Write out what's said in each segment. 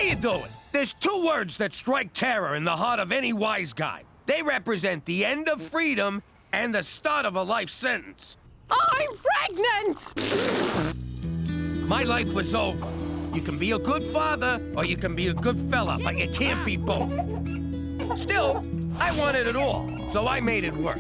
you doing? There's two words that strike terror in the heart of any wise guy. They represent the end of freedom and the start of a life sentence. I'm pregnant! My life was over. You can be a good father or you can be a good fella, but you can't be both. Still, I wanted it all, so I made it work.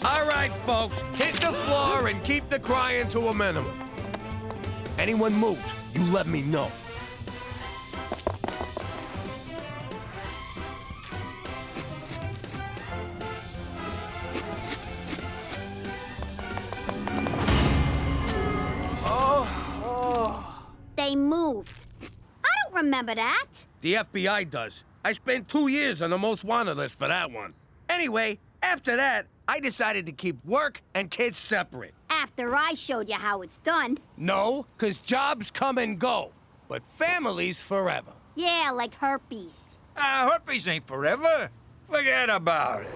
All right, folks, hit the floor and keep the crying to a minimum. Anyone moves, you let me know. They moved. I don't remember that. The FBI does. I spent 2 years on the most wanted list for that one. Anyway, after that, I decided to keep work and kids separate. After I showed you how it's done. No, 'cause jobs come and go, but families forever. Yeah, like herpes. Herpes ain't forever. Forget about it.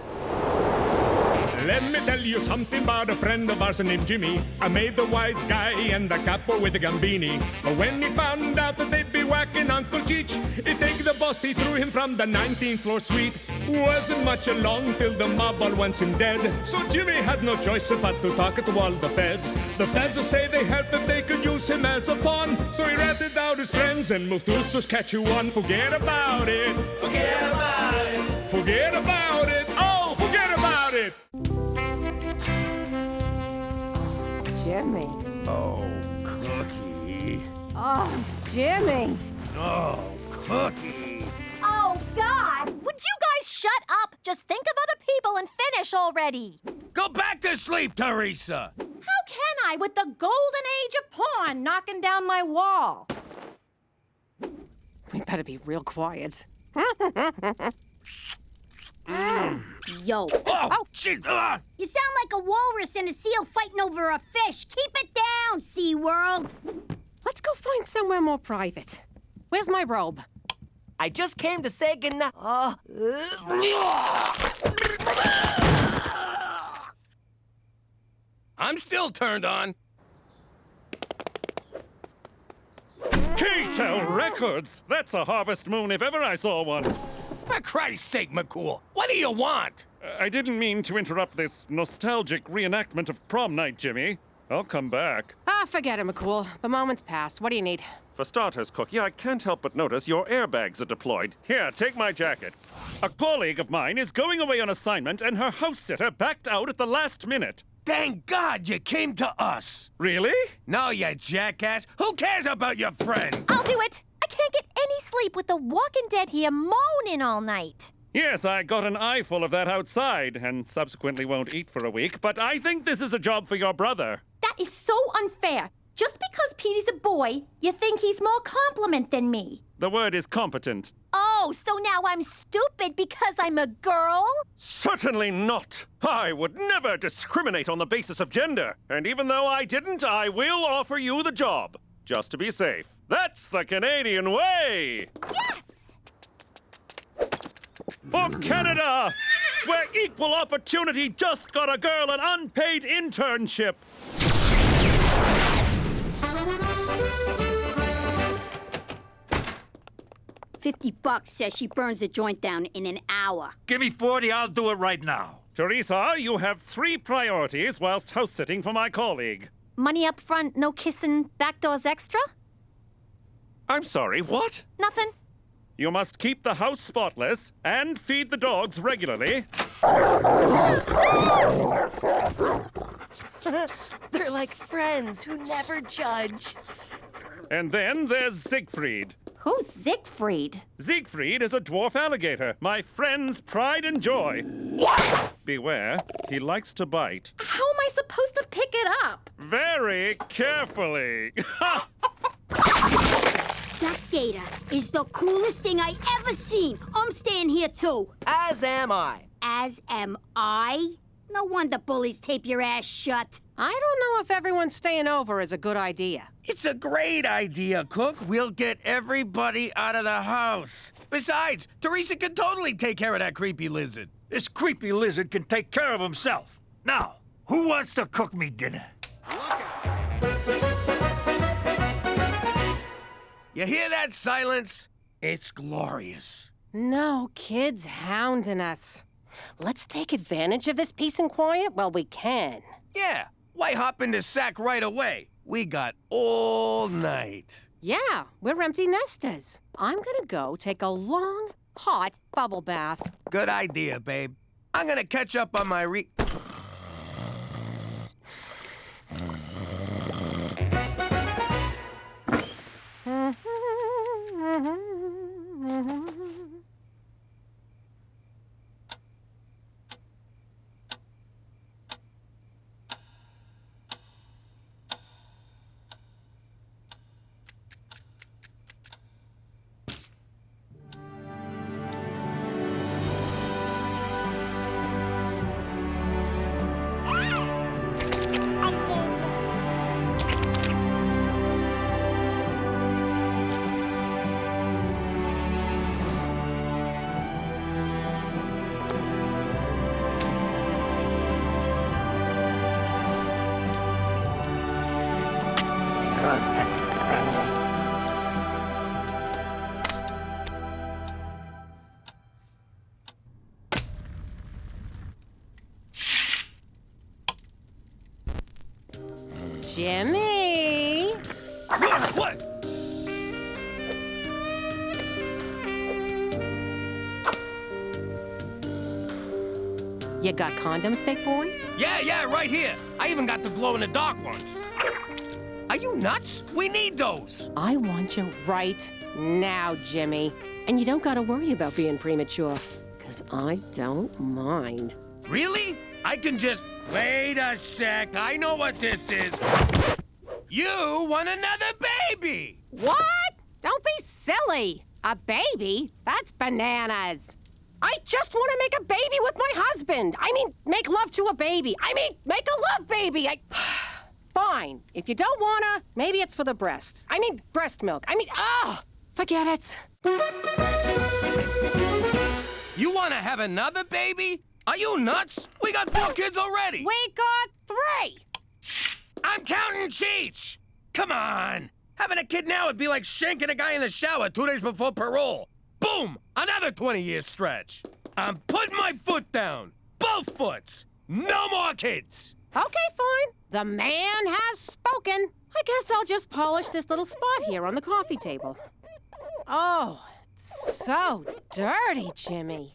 Let me tell you something about a friend of ours named Jimmy. I made the wise guy and the capo with the Gambini. When he found out that they'd be whacking Uncle Cheech, he take the boss, he threw him from the 19th floor suite. Wasn't much along till the mob all wants him dead. So Jimmy had no choice but to talk to all the feds. The feds will say they heard that they could use him as a pawn. So he ratted out his friends and moved to Saskatchewan. Forget about it. Forget about it. Forget about it. Oh, forget about it. Jimmy. Oh, Cookie. Oh, Jimmy. Oh, Cookie. Oh, God! Would you guys shut up? Just think of other people and finish already. Go back to sleep, Teresa. How can I with the golden age of porn knocking down my wall? We better be real quiet. Yo. Oh, shit. You sound like a walrus and a seal fighting over a fish. Keep it down, SeaWorld. Let's go find somewhere more private. Where's my robe? I just came to say goodnight. I'm still turned on. K-Tel Records! That's a harvest moon if ever I saw one. For Christ's sake, McCool, what do you want? I didn't mean to interrupt this nostalgic reenactment of prom night, Jimmy. I'll come back. Forget it, McCool. The moment's passed. What do you need? For starters, Cookie, I can't help but notice your airbags are deployed. Here, take my jacket. A colleague of mine is going away on assignment, and her house sitter backed out at the last minute. Thank God you came to us. Really? No, you jackass. Who cares about your friend? I'll do it. I can't get any sleep with the Walking Dead here moaning all night. Yes, I got an eyeful of that outside, and subsequently won't eat for a week, but I think this is a job for your brother. That is so unfair. Just because Petey's a boy, you think he's more competent than me. The word is competent. Oh, so now I'm stupid because I'm a girl? Certainly not. I would never discriminate on the basis of gender. And even though I didn't, I will offer you the job. Just to be safe. That's the Canadian way! Yes! For Canada, where equal opportunity just got a girl an unpaid internship. $50 says she burns the joint down in an hour. Give me 40, I'll do it right now. Teresa, you have 3 priorities whilst house-sitting for my colleague. Money up front, no kissing, back doors extra? I'm sorry, what? Nothing. You must keep the house spotless and feed the dogs regularly. They're like friends who never judge. And then there's Siegfried. Who's Siegfried? Siegfried is a dwarf alligator, my friend's pride and joy. Beware, he likes to bite. How am I supposed to pick it up? Very carefully. That gator is the coolest thing I ever seen. I'm staying here too. As am I. As am I? No wonder bullies tape your ass shut. I don't know if everyone staying over is a good idea. It's a great idea, Cook. We'll get everybody out of the house. Besides, Teresa can totally take care of that creepy lizard. This creepy lizard can take care of himself. Now, who wants to cook me dinner? You hear that silence? It's glorious. No kids hounding us. Let's take advantage of this peace and quiet while we can. Yeah, why hop in the sack right away? We got all night. Yeah, we're empty nesters. I'm gonna go take a long, hot bubble bath. Good idea, babe. I'm gonna catch up on my Jimmy! What? You got condoms, big boy? Yeah, right here. I even got the glow-in-the-dark ones. Are you nuts? We need those. I want you right now, Jimmy. And you don't gotta worry about being premature, 'cause I don't mind. Really? I can just... Wait a sec. I know what this is. You want another baby! What? Don't be silly. A baby? That's bananas. I just want to make a baby with my husband. I mean, make love to a baby. I mean, make a love baby. Fine. If you don't wanna, maybe it's for the breasts. I mean, breast milk. Forget it. You want to have another baby? Are you nuts? We got 4 kids already. We got 3. I'm counting Cheech. Come on. Having a kid now would be like shanking a guy in the shower 2 days before parole. Boom! Another 20-year stretch. I'm putting my foot down. Both foots. No more kids. Okay, fine. The man has spoken. I guess I'll just polish this little spot here on the coffee table. Oh, it's so dirty, Jimmy.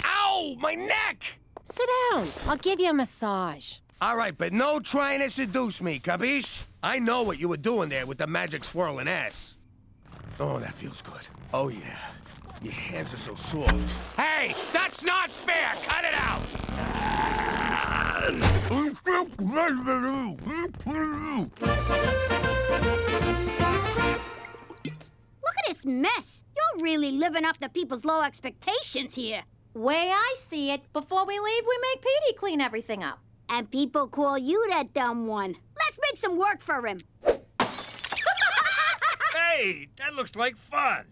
Ow! My neck! Sit down. I'll give you a massage. All right, but no trying to seduce me, capiche? I know what you were doing there with the magic swirling ass. Oh, that feels good. Oh, yeah. Your hands are so soft. Hey, that's not fair! Cut it out! Look at this mess. You're really living up to people's low expectations here. Way I see it, before we leave, we make Petey clean everything up. And people call you that dumb one. Let's make some work for him. Hey, that looks like fun.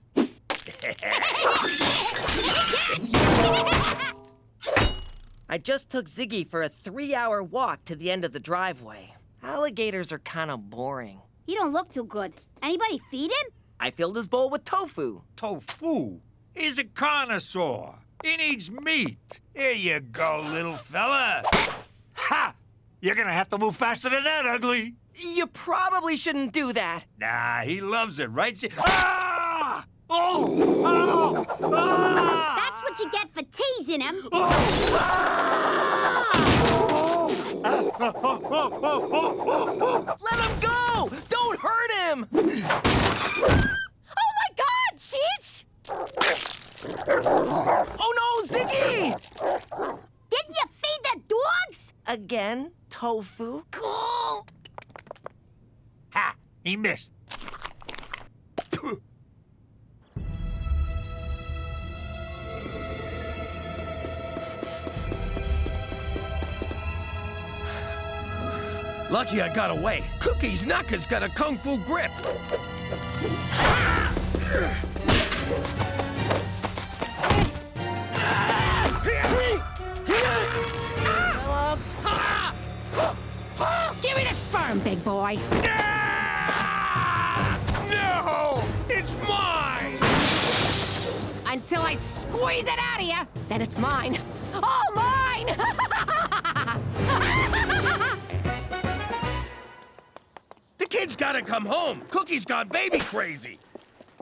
I just took Ziggy for a 3-hour walk to the end of the driveway. Alligators are kind of boring. He don't look too good. Anybody feed him? I filled his bowl with tofu. Tofu? He's a connoisseur. He needs meat. Here you go, little fella. Ha! You're gonna have to move faster than that, ugly. You probably shouldn't do that. Nah, he loves it, right? Ah! Oh! Oh! Ah! That's what you get for teasing him. Let him go! Don't hurt him! Oh, my God, Cheech! Oh, no, Ziggy! Didn't you feed the dogs? Again, tofu? Cool. Ha! He missed. Lucky I got away. Cookie's knuckers got a kung fu grip. Give me the sperm, big boy. No! It's mine! Until I squeeze it out of you, then it's mine. All mine! The kid's gotta come home. Cookie's gone baby crazy.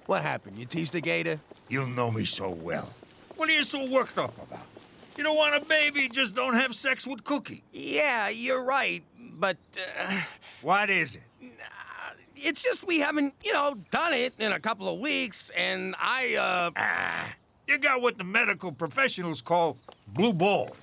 What happened? You teased the gator? You know me so well. What are you so worked up about? You don't want a baby, just don't have sex with Cookie. Yeah, you're right, but What is it? it's just we haven't, done it in a couple of weeks, and You got what the medical professionals call blue balls.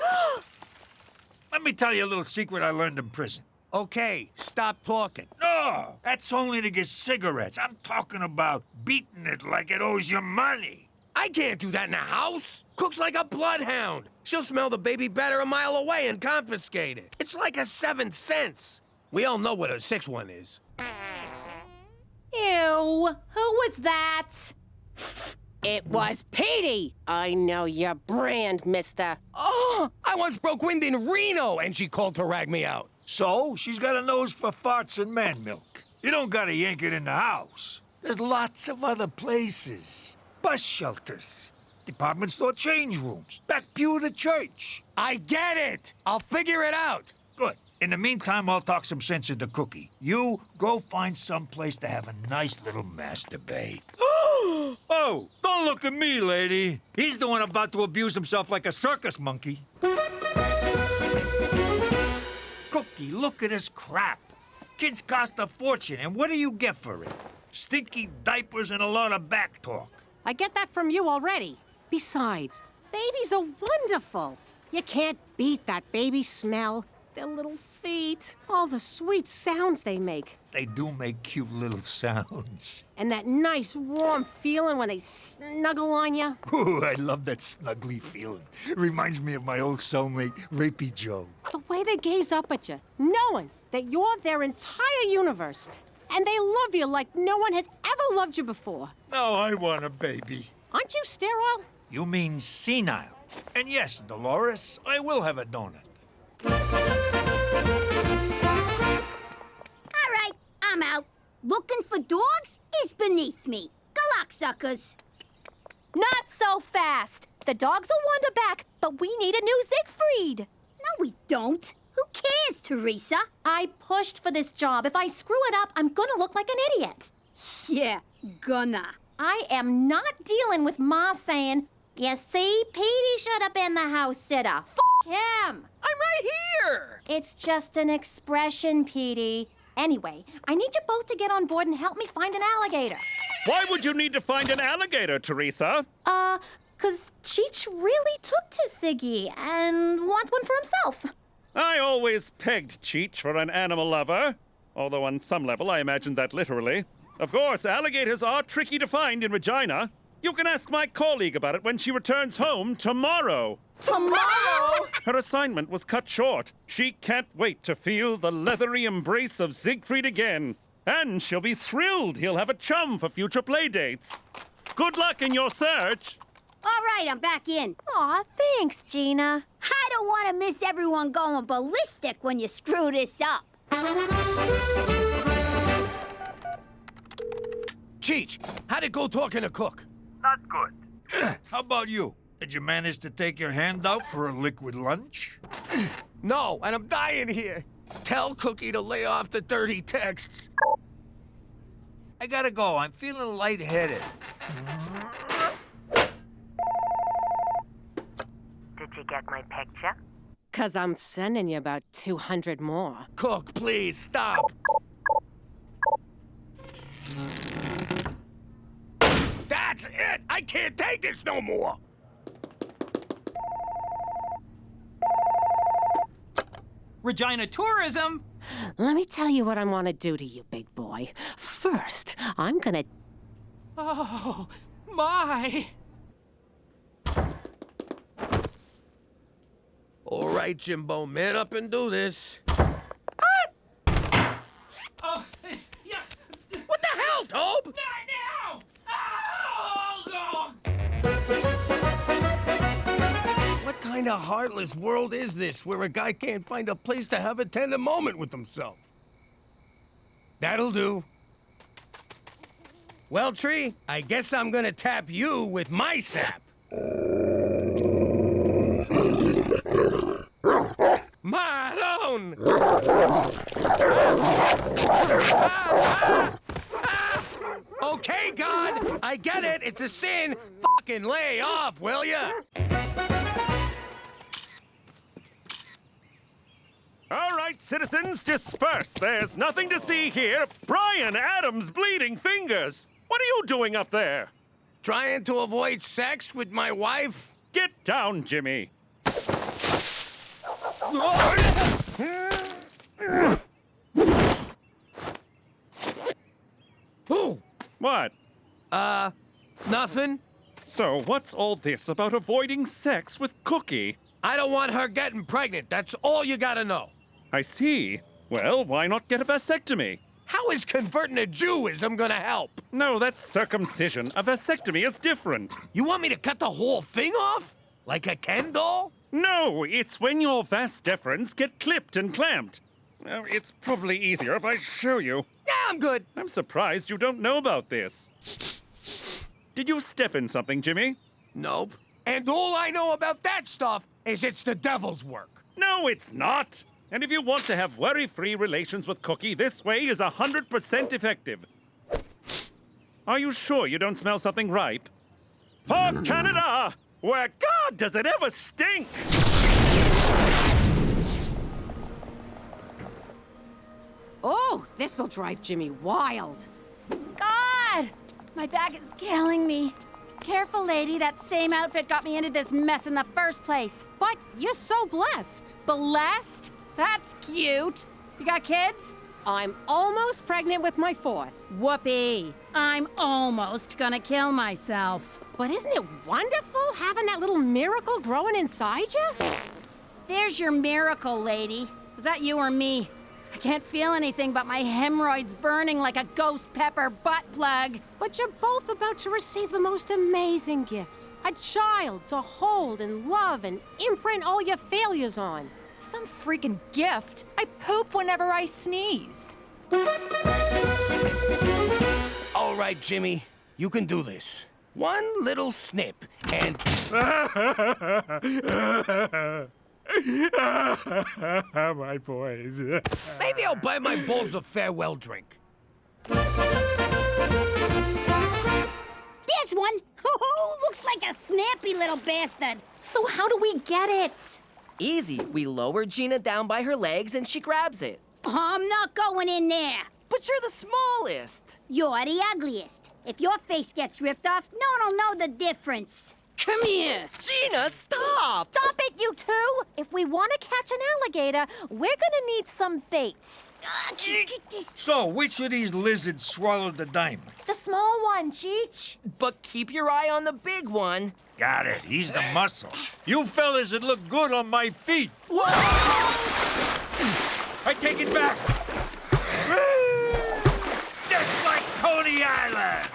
Let me tell you a little secret I learned in prison. Okay, stop talking. No, that's only to get cigarettes. I'm talking about beating it like it owes you money. I can't do that in the house. Cook's like a bloodhound. She'll smell the baby better a mile away and confiscate it. It's like a 7 cents. We all know what a 6-1 is. Ew, who was that? It was Petey. I know your brand, mister. Oh, I once broke wind in Reno, and she called to rag me out. So, she's got a nose for farts and man milk. You don't gotta yank it in the house. There's lots of other places. Bus shelters, department store change rooms, back pew of the church. I get it. I'll figure it out. Good. In the meantime, I'll talk some sense into Cookie. You go find some place to have a nice little masturbate. Oh, don't look at me, lady. He's the one about to abuse himself like a circus monkey. Cookie, look at this crap. Kids cost a fortune, and what do you get for it? Stinky diapers and a lot of back talk. I get that from you already. Besides, babies are wonderful. You can't beat that baby smell. Their little feet, all the sweet sounds they make. They do make cute little sounds. And that nice warm feeling when they snuggle on you. Ooh, I love that snuggly feeling. Reminds me of my old cellmate, Rapey Joe. The way they gaze up at you, knowing that you're their entire universe. And they love you like no one has ever loved you before. Now I want a baby. Aren't you sterile? You mean senile. And yes, Dolores, I will have a donut. All right, I'm out. Looking for dogs is beneath me. Good luck, suckers. Not so fast. The dogs will wander back, but we need a new Siegfried. No, we don't. Who cares, Teresa? I pushed for this job. If I screw it up, I'm gonna look like an idiot. Yeah, gonna. I am not dealing with Ma saying, you see, Petey should have been the house sitter. F him. I'm right here! It's just an expression, Petey. Anyway, I need you both to get on board and help me find an alligator. Why would you need to find an alligator, Teresa? 'Cause Cheech really took to Siggy and wants one for himself. I always pegged Cheech for an animal lover. Although on some level, I imagined that literally. Of course, alligators are tricky to find in Regina. You can ask my colleague about it when she returns home tomorrow. Tomorrow? Her assignment was cut short. She can't wait to feel the leathery embrace of Siegfried again. And she'll be thrilled he'll have a chum for future play dates. Good luck in your search. All right, I'm back in. Aw, thanks, Gina. I don't want to miss everyone going ballistic when you screw this up. Cheech, how'd it go talking to Cook? Not good. How about you? Did you manage to take your hand out for a liquid lunch? No, and I'm dying here. Tell Cookie to lay off the dirty texts. I gotta go. I'm feeling lightheaded. Did you get my picture? 'Cause I'm sending you about 200 more. Cook, please, stop. That's it! I can't take this no more! Regina Tourism. Let me tell you what I want to do to you, big boy. First, I'm gonna... Oh, my. All right, Jimbo, man up and do this. hell, Tobe? Not now! Oh, What kind of heartless world is this where a guy can't find a place to have a tender moment with himself? That'll do. Well, Tree, I guess I'm gonna tap you with my sap. Maroon! Okay, God, I get it. It's a sin. Fucking lay off, will ya? All right, citizens, disperse. There's nothing to see here. Brian Adams' bleeding fingers. What are you doing up there? Trying to avoid sex with my wife? Get down, Jimmy. Who? What? Nothing. So, what's all this about avoiding sex with Cookie? I don't want her getting pregnant. That's all you gotta know. I see. Well, why not get a vasectomy? How is converting to Jewism gonna help? No, that's circumcision. A vasectomy is different. You want me to cut the whole thing off? Like a Ken doll? No, it's when your vas deferens get clipped and clamped. Well, it's probably easier if I show you. Yeah, I'm good. I'm surprised you don't know about this. Did you step in something, Jimmy? Nope. And all I know about that stuff is it's the devil's work. No, it's not. And if you want to have worry-free relations with Cookie, this way is 100% effective. Are you sure you don't smell something ripe? For Canada, where God does it ever stink! Oh, this'll drive Jimmy wild. God! My back is killing me. Careful, lady. That same outfit got me into this mess in the first place. But you're so blessed. Blessed? That's cute. You got kids? I'm almost pregnant with my fourth. Whoopee. I'm almost gonna kill myself. But isn't it wonderful having that little miracle growing inside you? There's your miracle, lady. Was that you or me? I can't feel anything but my hemorrhoids burning like a ghost pepper butt plug. But you're both about to receive the most amazing gift. A child to hold and love and imprint all your failures on. Some freaking gift. I poop whenever I sneeze. All right, Jimmy, you can do this. One little snip, and... My boys. maybe I'll buy my bulls a farewell drink. There's one. Looks like a snappy little bastard. So how do we get it? Easy. We lower Gina down by her legs and she grabs it. I'm not going in there. But you're the smallest. You're the ugliest. If your face gets ripped off, no one will know the difference. Come here. Gina, stop! Stop it, you two! If we want to catch an alligator, we're gonna need some bait. So, which of these lizards swallowed the diamond? The small one, Cheech. But keep your eye on the big one. Got it. He's the muscle. You fellas would look good on my feet. Whoa! I take it back. Just like Coney Island.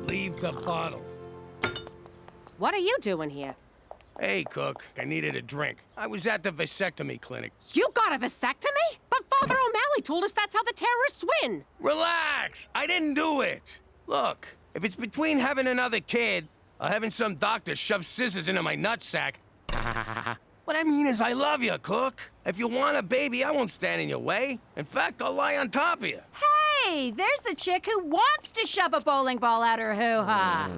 Leave the bottle. What are you doing here? Hey, Cook, I needed a drink. I was at the vasectomy clinic. You got a vasectomy? But Father O'Malley told us that's how the terrorists win. Relax, I didn't do it. Look, if it's between having another kid or having some doctor shove scissors into my nutsack, what I mean is I love you, Cook. If you want a baby, I won't stand in your way. In fact, I'll lie on top of you. Hey, there's the chick who wants to shove a bowling ball out her hoo-ha.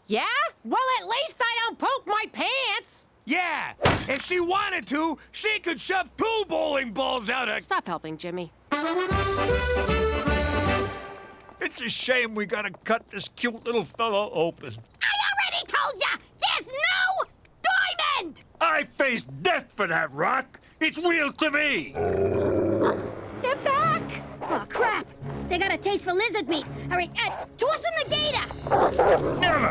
Yeah? Well, at least I don't poke my pants. Yeah, if she wanted to, she could shove 2 bowling balls out her... Stop helping, Jimmy. It's a shame we gotta cut this cute little fellow open. I already told ya! There's no diamond! I face death for that rock. It's real to me. They're back! Oh, crap! They got a taste for lizard meat. All right, toss them the gator! Never.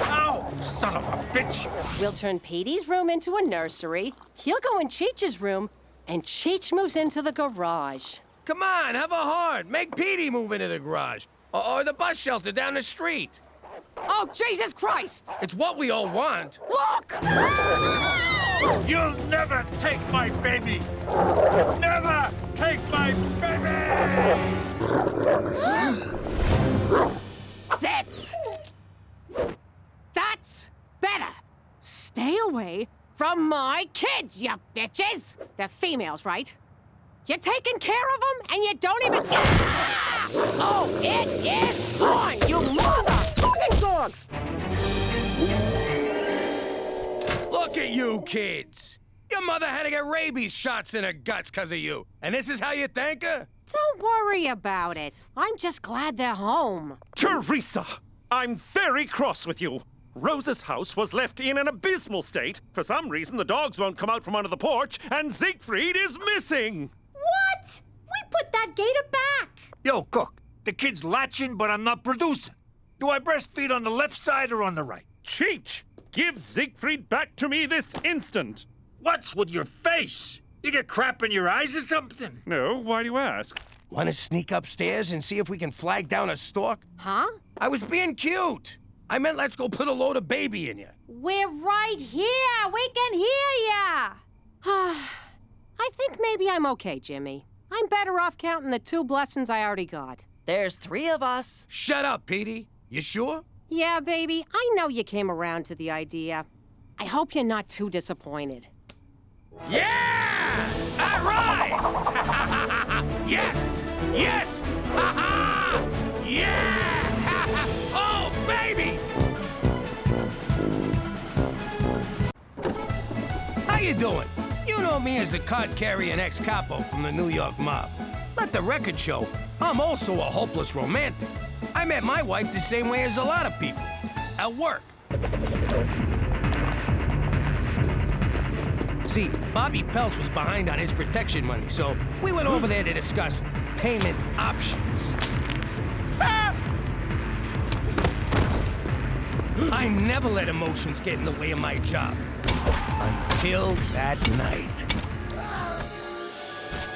Ow, son of a bitch. We'll turn Petey's room into a nursery. He'll go in Cheech's room, and Cheech moves into the garage. Come on, have a heart. Make Petey move into the garage. Or the bus shelter down the street. Oh, Jesus Christ! It's what we all want. Look! You'll never take my baby! Never take my baby! Sit! That's better. Stay away from my kids, you bitches! They're females, right? You're taking care of them, and you don't even... Oh, it is on, you motherfucking dogs! Look at you kids. Your mother had to get rabies shots in her guts because of you. And this is how you thank her? Don't worry about it. I'm just glad they're home. Teresa, I'm very cross with you. Rose's house was left in an abysmal state. For some reason, the dogs won't come out from under the porch, and Siegfried is missing. What? We put that gator back. Yo, Cook, the kid's latching, but I'm not producing. Do I breastfeed on the left side or on the right? Cheech, give Siegfried back to me this instant. What's with your face? You get crap in your eyes or something? No, why do you ask? Want to sneak upstairs and see if we can flag down a stork? Huh? I was being cute. I meant let's go put a load of baby in you. We're right here. We can hear ya. I think maybe I'm okay, Jimmy. I'm better off counting the 2 blessings I already got. There's 3 of us. Shut up, Petey. You sure? Yeah, baby, I know you came around to the idea. I hope you're not too disappointed. Yeah! All right! Yes! Yes! Ha-ha! Yeah! Oh, baby! How you doing? You know me as a card-carrying ex-capo from the New York mob. Let the record show, I'm also a hopeless romantic. I met my wife the same way as a lot of people. At work. See, Bobby Peltz was behind on his protection money, so we went over there to discuss payment options. I never let emotions get in the way of my job. Until that night.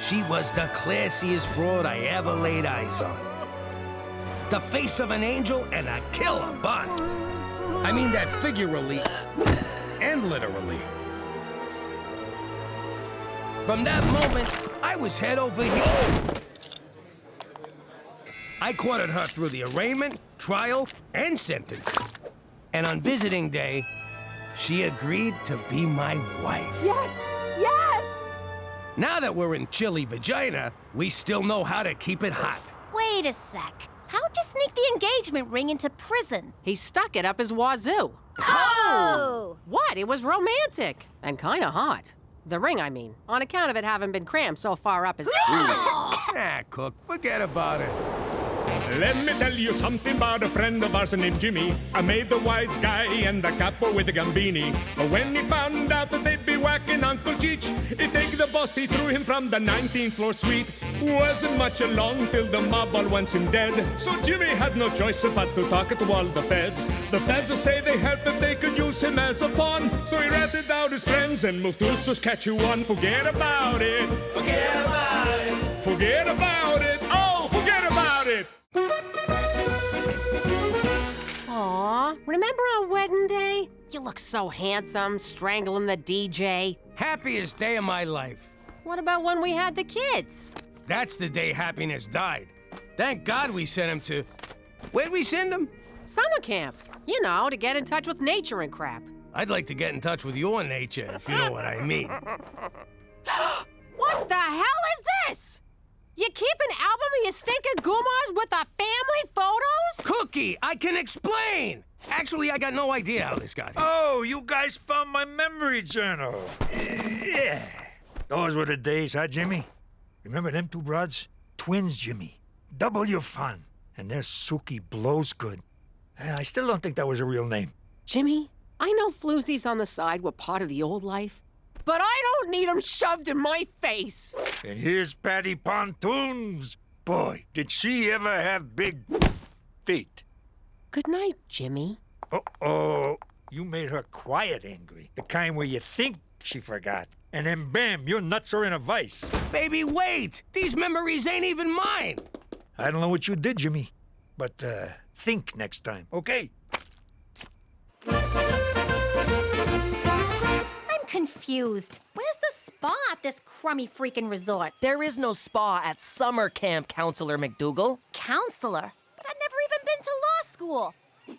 She was the classiest broad I ever laid eyes on. The face of an angel and a killer butt. I mean that figuratively and literally. From that moment, I was head over heels. I courted her through the arraignment, trial, and sentencing. And on visiting day, she agreed to be my wife. Yes! Yes! Now that we're in chilly vagina, we still know how to keep it hot. Wait a sec. How'd you sneak the engagement ring into prison? He stuck it up his wazoo. Oh! What? It was romantic. And kinda hot. The ring, I mean. On account of it having been crammed so far up his... Ah, Cook, forget about it. Let me tell you something about a friend of ours named Jimmy. I made the wise guy and the capo with the Gambini. When he found out that they'd be whacking Uncle Cheech, he take the boss, he threw him from the 19th floor suite. Wasn't much along till the mob all wants him dead. So Jimmy had no choice but to talk to all the feds. The feds say they helped if they could use him as a pawn. So he ratted out his friends and moved to Saskatchewan. Forget about it. Forget about it. Forget about it. Oh, forget about it. Aw, remember our wedding day? You look so handsome, strangling the DJ. Happiest day of my life. What about when we had the kids? That's the day happiness died. Thank God we sent him to... Where'd we send him? Summer camp. You know, to get in touch with nature and crap. I'd like to get in touch with your nature, if you know what I mean. What the hell is this? You keep an album of your stinking goomars with the family photos? Cookie, I can explain! Actually, I got no idea how this got here. Oh, you guys found my memory journal. Yeah. Those were the days, huh, Jimmy? Remember them 2 broads? Twins, Jimmy. Double your fun. And their Suki blows good. I still don't think that was a real name. Jimmy, I know floozies on the side were part of the old life, but I don't need them shoved in my face. And here's Patty Pontoons. Boy, did she ever have big feet. Good night, Jimmy. Uh-oh. You made her quiet angry. The kind where you think she forgot. And then bam, your nuts are in a vice. Baby, wait! These memories ain't even mine! I don't know what you did, Jimmy, but think next time, okay? I'm confused. Where's the spa at this crummy freaking resort? There is no spa at summer camp, Counselor MacDougal. Counselor? But I've never even been to law school.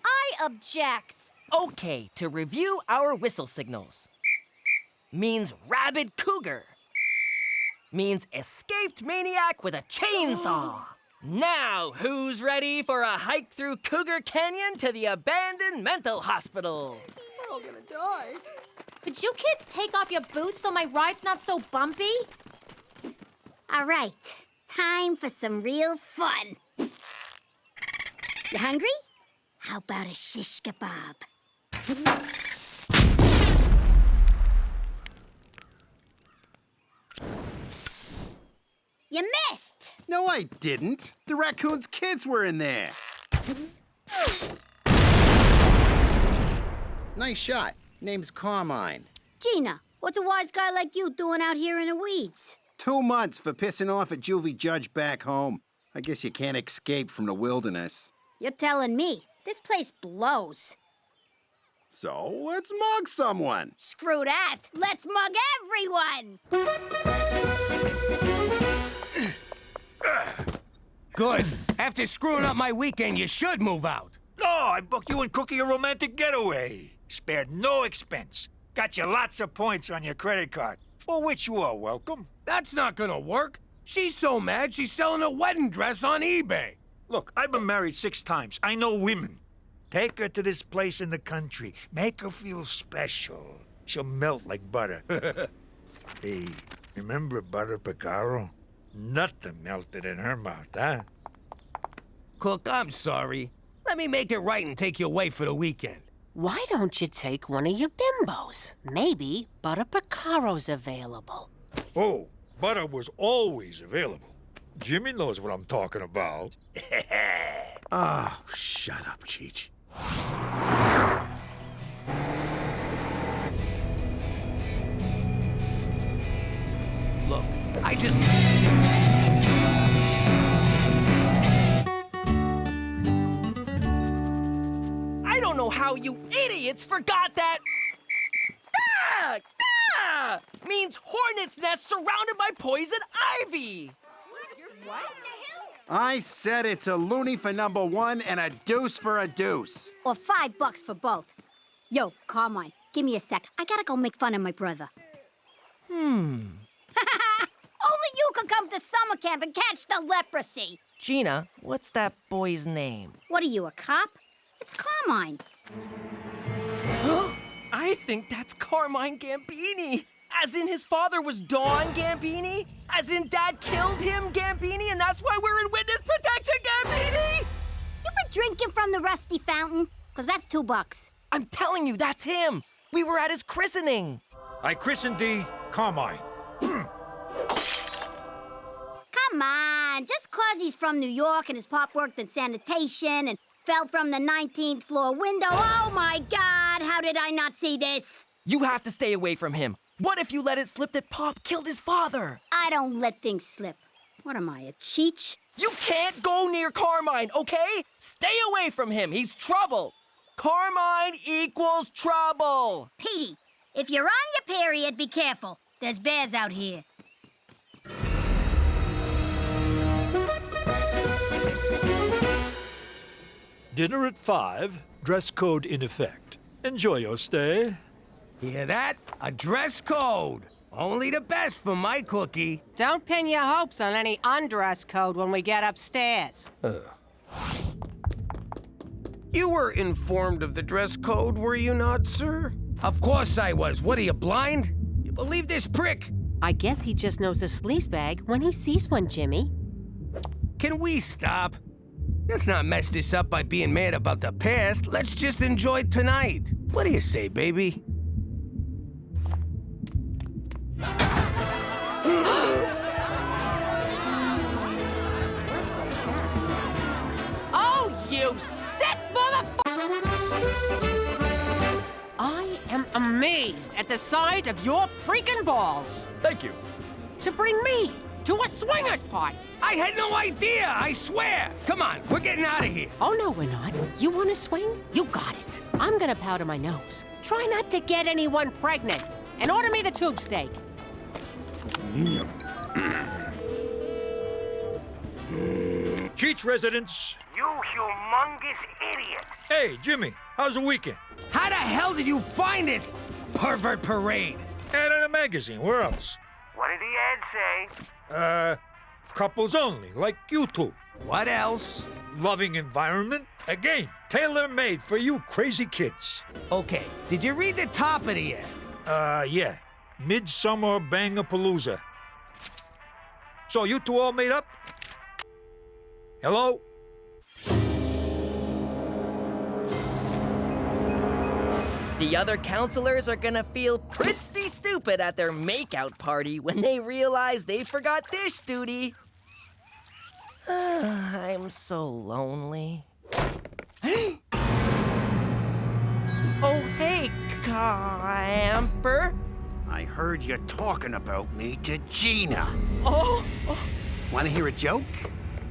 I object. Okay, to review our whistle signals. Means rabid cougar. Means escaped maniac with a chainsaw. Now, who's ready for a hike through Cougar Canyon to the abandoned mental hospital? We're all gonna die. Could you kids take off your boots so my ride's not so bumpy? All right, time for some real fun. You hungry? How about a shish kebab? You missed! No, I didn't. The raccoon's kids were in there. Nice shot. Name's Carmine. Gina, what's a wise guy like you doing out here in the weeds? 2 months for pissing off a juvie judge back home. I guess you can't escape from the wilderness. You're telling me. This place blows. So let's mug someone. Screw that. Let's mug everyone. Good. After screwing up my weekend, you should move out. No, I booked you and Cookie a romantic getaway. Spared no expense. Got you lots of points on your credit card, for which you are welcome. That's not gonna work. She's so mad she's selling a wedding dress on eBay. Look, I've been married 6 times. I know women. Take her to this place in the country. Make her feel special. She'll melt like butter. Hey, remember butter picaro? Nothing melted in her mouth, huh? Cook, I'm sorry. Let me make it right and take you away for the weekend. Why don't you take one of your bimbos? Maybe butter picaro's available. Oh, butter was always available. Jimmy knows what I'm talking about. Oh, shut up, Cheech. Look, I just... I don't know how you idiots forgot that. Ah! Ah! Means hornet's nest surrounded by poison ivy. What? I said it's a loony for number 1 and a deuce for a deuce. Or $5 for both. Yo, Carmine, give me a sec. I gotta go make fun of my brother. Only you can come to summer camp and catch the leprosy. Gina, what's that boy's name? What are you, a cop? It's Carmine. I think that's Carmine Gambini. As in his father was Don Gambini? As in Dad killed him, Gambini, and that's why we're in witness protection, Gambini? You been drinking from the rusty fountain? 'Cause that's $2. I'm telling you, that's him. We were at his christening. I christened thee Carmine. Come on, just 'cause he's from New York and his pop worked in sanitation and fell from the 19th floor window. Oh my God, how did I not see this? You have to stay away from him. What if you let it slip that Pop killed his father? I don't let things slip. What am I, a Cheech? You can't go near Carmine, okay? Stay away from him. He's trouble. Carmine equals trouble. Petey, if you're on your period, be careful. There's bears out here. Dinner at 5, dress code in effect. Enjoy your stay. Hear that? A dress code. Only the best for my Cookie. Don't pin your hopes on any undress code when we get upstairs. You were informed of the dress code, were you not, sir? Of course I was. What are you, blind? You believe this prick? I guess he just knows a sleaze bag when he sees one, Jimmy. Can we stop? Let's not mess this up by being mad about the past. Let's just enjoy tonight. What do you say, baby? Oh, you sick motherfucker! I am amazed at at the size of your freaking balls Thank you. to bring me to a swingers party. I had no idea, I swear. Come on, we're getting out of here. Oh, no, we're not. You want to swing? You got it. I'm gonna powder my nose. Try not to get anyone pregnant. And order me the tube steak. Cheech residents. You humongous idiot. Hey, Jimmy, how's the weekend? How the hell did you find this pervert parade? Ad in a magazine. Where else? What did the ad say? Couples only, like you two. What else? Loving environment. A game tailor-made for you crazy kids. Okay, did you read the top of the ad? Yeah. Midsummer Bangapalooza. So you two all made up? Hello? The other counselors are gonna feel pretty stupid at their makeout party when they realize they forgot dish duty. I'm so lonely. Oh, hey, camper. I heard you talking about me to Gina. Oh, Want to hear a joke?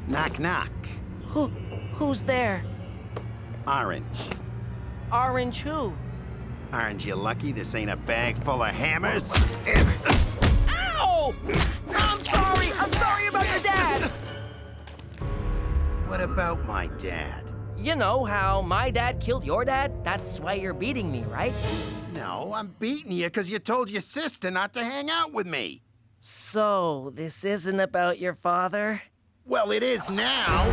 Knock, knock. who's there? Orange. Orange who? Aren't you lucky this ain't a bag full of hammers? Ow! I'm sorry about your dad. What about my dad? You know how my dad killed your dad? That's why you're beating me, right? No, I'm beating you because you told your sister not to hang out with me. So, this isn't about your father? Well, it is now.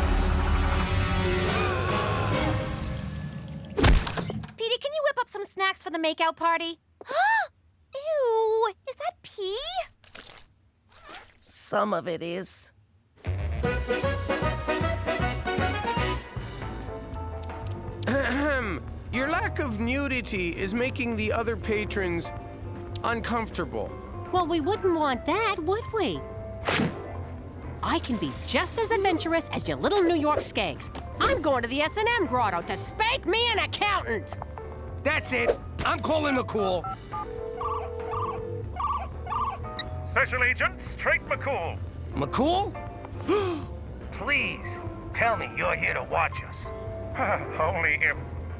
Petey, can you whip up some snacks for the makeout party? Ew, is that pee? Some of it is. Your lack of nudity is making the other patrons uncomfortable. Well, we wouldn't want that, would we? I can be just as adventurous as your little New York skanks. I'm going to the S&M grotto to spank me an accountant. That's it. I'm calling McCool. Special Agent Straight McCool. McCool? Please, tell me you're here to watch us. Only if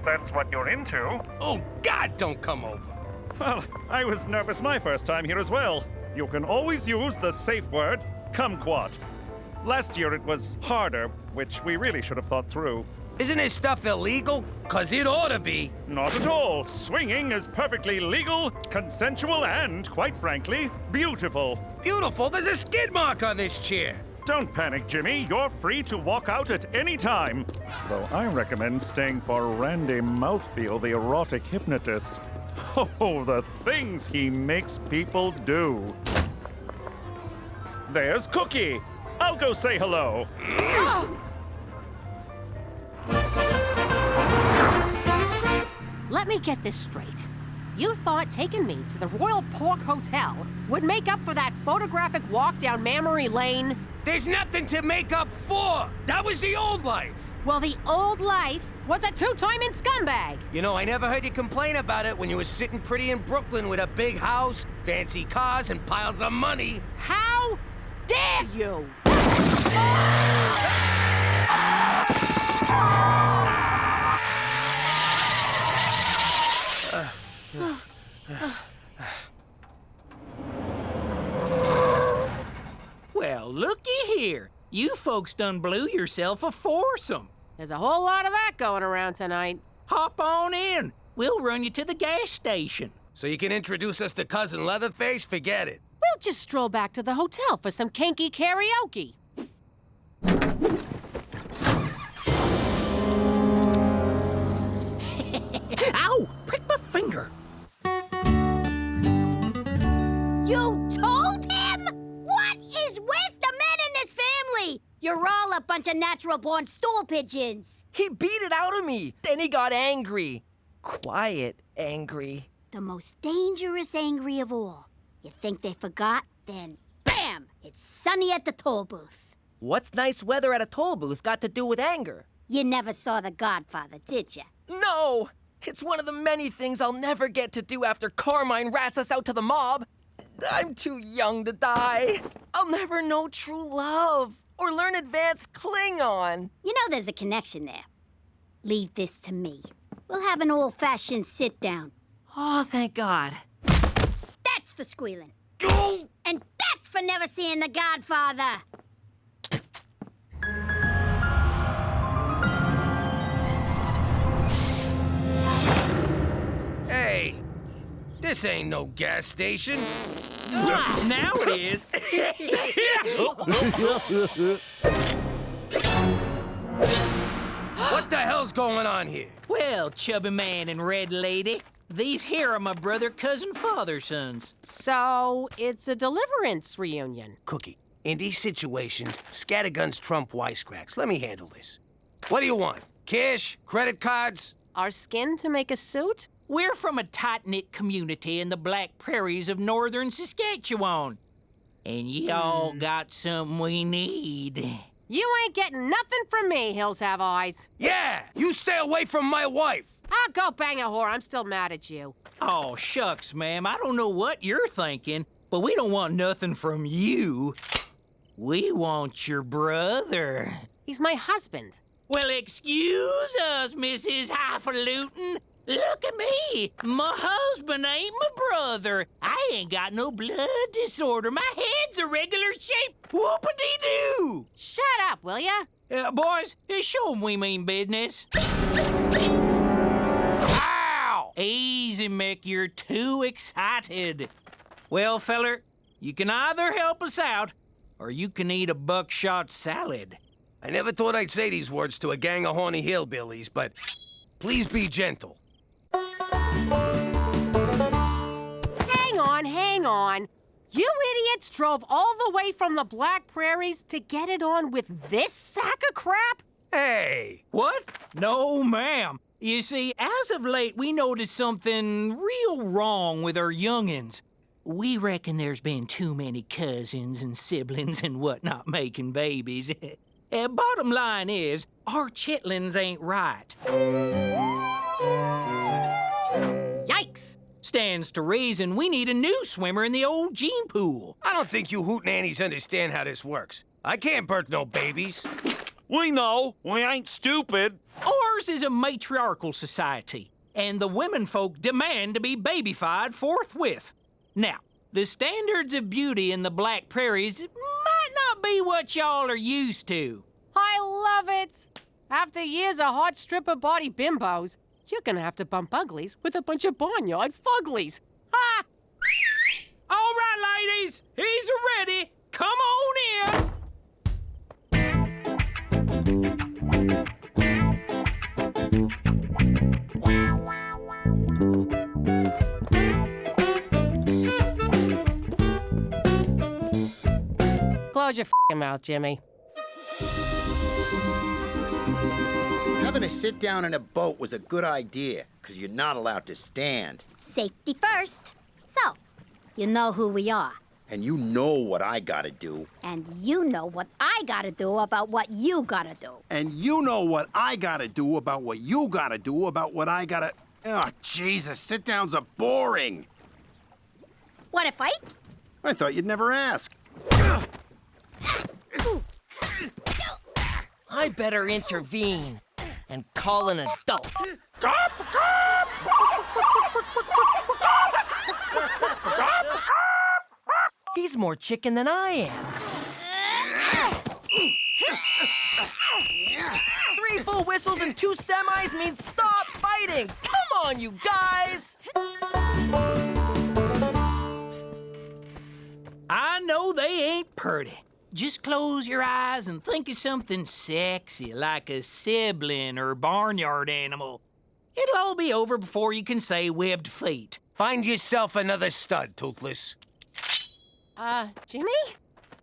that's what you're into. Oh, God, don't come over. Well, I was nervous my first time here as well. You can always use the safe word, kumquat. Last year it was harder, which we really should have thought through. Isn't this stuff illegal? 'Cause it ought to be. Not at all. Swinging is perfectly legal, consensual, and, quite frankly, beautiful. Beautiful. There's a skid mark on this chair. Don't panic, Jimmy. You're free to walk out at any time. Though I recommend staying for Randy Mouthfeel, the erotic hypnotist. Oh, the things he makes people do. There's Cookie. I'll go say hello. Let me get this straight. You thought taking me to the Royal Pork Hotel would make up for that photographic walk down Memory Lane? There's nothing to make up for. That was the old life. Well, the old life was a two-timing scumbag. You know, I never heard you complain about it when you were sitting pretty in Brooklyn with a big house, fancy cars, and piles of money. How dare you? Well, looky here. You folks done blew yourself a foursome. There's a whole lot of that going around tonight. Hop on in. We'll run you to the gas station. So you can introduce us to Cousin Leatherface? Forget it. We'll just stroll back to the hotel for some kinky karaoke. Ow! Prick my finger. You told him? What is with the men in this family? You're all a bunch of natural-born stool pigeons. He beat it out of me. Then he got angry. Quiet angry. The most dangerous angry of all. You think they forgot? Then, bam! It's sunny at the toll booth. What's nice weather at a toll booth got to do with anger? You never saw The Godfather, did you? No! It's one of the many things I'll never get to do after Carmine rats us out to the mob. I'm too young to die. I'll never know true love or learn advanced Klingon. You know there's a connection there. Leave this to me. We'll have an old-fashioned sit-down. Oh, thank God. That's for squealing. Oh! And that's for never seeing The Godfather. Hey, this ain't no gas station. Now it is. What the hell's going on here? Well, chubby man and red lady, these here are my brother, cousin, father sons. So, it's a deliverance reunion. Cookie, in these situations, scatterguns trump wisecracks. Let me handle this. What do you want? Cash? Credit cards? Our skin to make a suit? We're from a tight-knit community in the Black Prairies of northern Saskatchewan. And y'all got something we need. You ain't getting nothing from me, Hills Have Eyes. Yeah! You stay away from my wife! I'll go bang a whore. I'm still mad at you. Oh, shucks, ma'am. I don't know what you're thinking, but we don't want nothing from you. We want your brother. He's my husband. Well, excuse us, Mrs. Highfalutin. Look at me. My husband ain't my brother. I ain't got no blood disorder. My head's a regular shape. Whoop-a-dee-doo. Shut up, will ya? Boys, show 'em we mean business. Ow! Easy, Mick. You're too excited. Well, feller, you can either help us out, or you can eat a buckshot salad. I never thought I'd say these words to a gang of horny hillbillies, but please be gentle. Hang on. You idiots drove all the way from the Black Prairies to get it on with this sack of crap? Hey! What? No, ma'am. You see, as of late, we noticed something real wrong with our youngins. We reckon there's been too many cousins and siblings and whatnot making babies. Bottom line is, our chitlins ain't right. Yikes! Stands to reason we need a new swimmer in the old gene pool. I don't think you hootenannies understand how this works. I can't birth no babies. We know. We ain't stupid. Ours is a matriarchal society, and the women folk demand to be babyfied forthwith. Now, the standards of beauty in the Black Prairies might not be what y'all are used to. I love it! After years of hot stripper body bimbos, you're gonna have to bump uglies with a bunch of barnyard fuglies. Ha! All right, ladies, he's ready. Come on in. Close your f***ing mouth, Jimmy. Having a sit-down in a boat was a good idea, because you're not allowed to stand. Safety first. So, you know who we are. And you know what I gotta do. And you know what I gotta do about what you gotta do. And you know what I gotta do about what you gotta do about what I gotta... Oh, Jesus, sit-downs are boring. Want to fight? I thought you'd never ask. I better intervene and call an adult. He's more chicken than I am. 3 full whistles and 2 semis means stop fighting! Come on, you guys! I know they ain't purty. Just close your eyes and think of something sexy, like a sibling or barnyard animal. It'll all be over before you can say webbed feet. Find yourself another stud, Toothless. Jimmy?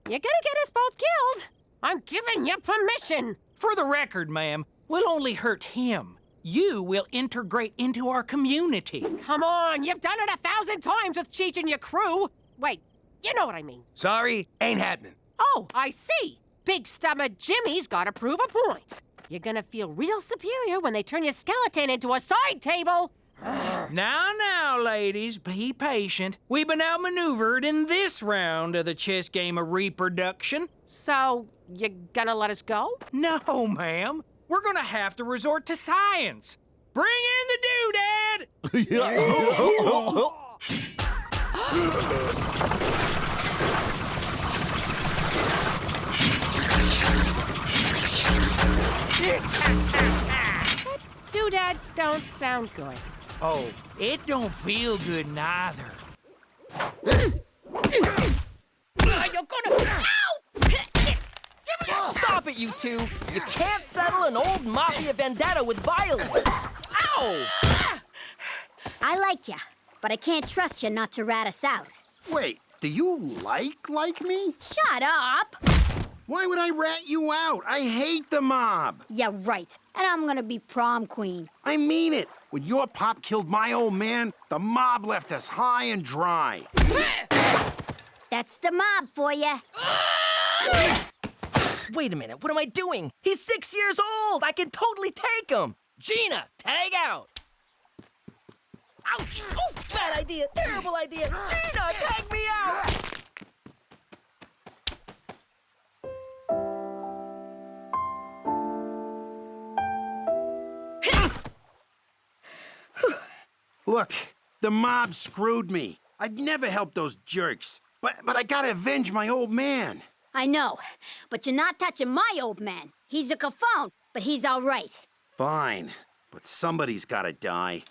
You're gonna get us both killed. I'm giving you permission. For the record, ma'am, we'll only hurt him. You will integrate into our community. Come on, you've done it 1,000 times with Cheech and your crew. Wait, you know what I mean. Sorry, ain't happening. Oh, I see. Big stomach Jimmy's gotta prove a point. You're gonna feel real superior when they turn your skeleton into a side table. Now, ladies, be patient. We've been outmaneuvered in this round of the chess game of reproduction. So, you're gonna let us go? No, ma'am. We're gonna have to resort to science. Bring in the doodad! Doodad don't sound good. Oh, it don't feel good neither. You're gonna... Ow! Stop it, you two! You can't settle an old mafia vendetta with violence! Ow! I like ya, but I can't trust you not to rat us out. Wait, do you like me? Shut up! Why would I rat you out? I hate the mob. Yeah, right. And I'm gonna be prom queen. I mean it. When your pop killed my old man, the mob left us high and dry. That's the mob for ya. Wait a minute, what am I doing? He's 6 years old! I can totally take him! Gina, tag out! Ouch! Oof, bad idea, terrible idea! Gina, tag me out! Look, the mob screwed me. I'd never help those jerks. But I gotta avenge my old man. I know, but you're not touching my old man. He's a cafone, but he's all right. Fine, but somebody's gotta die.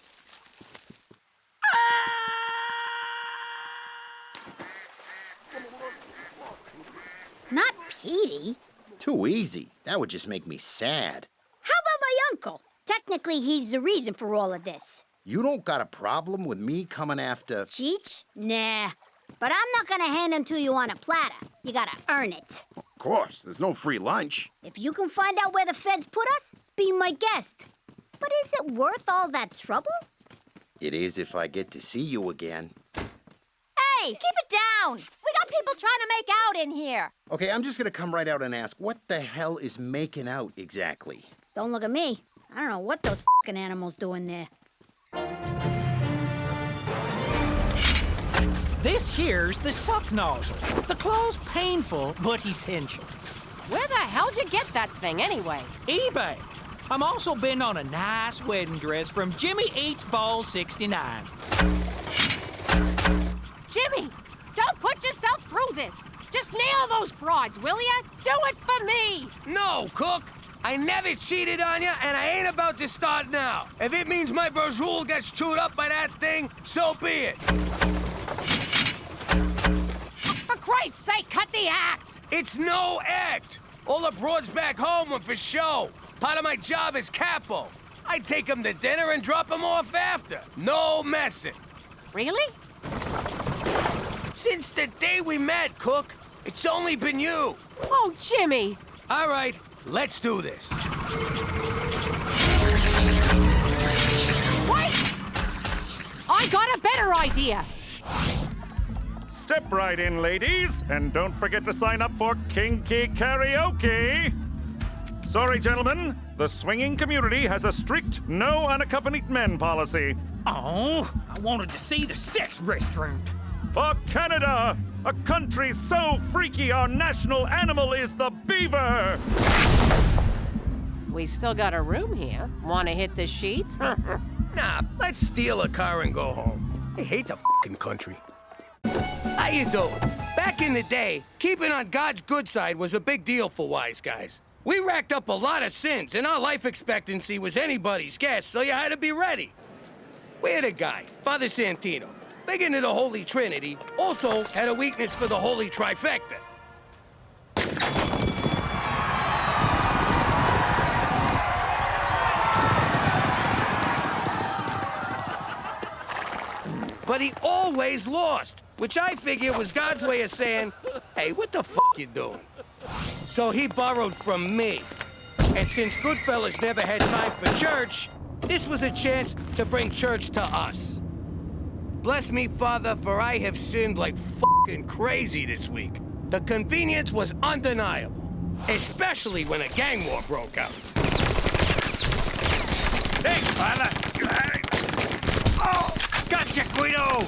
Not Petey. Too easy. That would just make me sad. How about my uncle? Technically, he's the reason for all of this. You don't got a problem with me coming after... Cheech? Nah. But I'm not gonna hand him to you on a platter. You gotta earn it. Of course, there's no free lunch. If you can find out where the feds put us, be my guest. But is it worth all that trouble? It is if I get to see you again. Hey, keep it down. We got people trying to make out in here. Okay, I'm just gonna come right out and ask, what the hell is making out exactly? Don't look at me. I don't know what those fucking animals doing there. This here's the suck nozzle. The claw's painful, but essential. Where the hell'd you get that thing anyway? eBay. I'm also bidding on a nice wedding dress from Jimmy Eats Ball 69. Jimmy, don't put yourself through this. Just nail those broads, will ya? Do it for me. No, Cook. I never cheated on you, and I ain't about to start now. If it means my Berjoul gets chewed up by that thing, so be it. For Christ's sake, cut the act. It's no act. All the broads back home were for show. Part of my job is capo. I take them to dinner and drop them off after. No messing. Really? Since the day we met, Cook, it's only been you. Oh, Jimmy. All right, let's do this. Wait! I got a better idea. Step right in, ladies, and don't forget to sign up for Kinky Karaoke. Sorry, gentlemen, the swinging community has a strict no unaccompanied men policy. Oh, I wanted to see the sex restaurant. For Canada, a country so freaky our national animal is the beaver. We still got a room here. Want to hit the sheets? Nah, let's steal a car and go home. I hate the fucking country. How you doing? Back in the day, keeping on God's good side was a big deal for wise guys. We racked up a lot of sins, and our life expectancy was anybody's guess, so you had to be ready. We had a guy, Father Santino, big into the Holy Trinity, also had a weakness for the Holy Trifecta. But he always lost, which I figure was God's way of saying, hey, what the f*** you doing? So he borrowed from me. And since Goodfellas never had time for church, this was a chance to bring church to us. Bless me, Father, for I have sinned like f***ing crazy this week. The convenience was undeniable, especially when a gang war broke out. Hey, father! Oh, gotcha, Guido!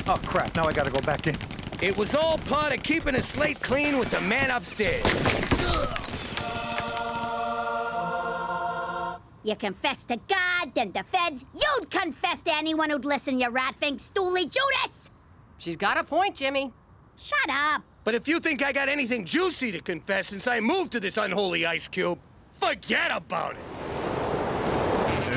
Oh, crap. Now I gotta go back in. It was all part of keeping his slate clean with the man upstairs. You confess to God, then the feds. You'd confess to anyone who'd listen, you rat-faced stoolie Judas! She's got a point, Jimmy. Shut up! But if you think I got anything juicy to confess since I moved to this unholy ice cube, forget about it.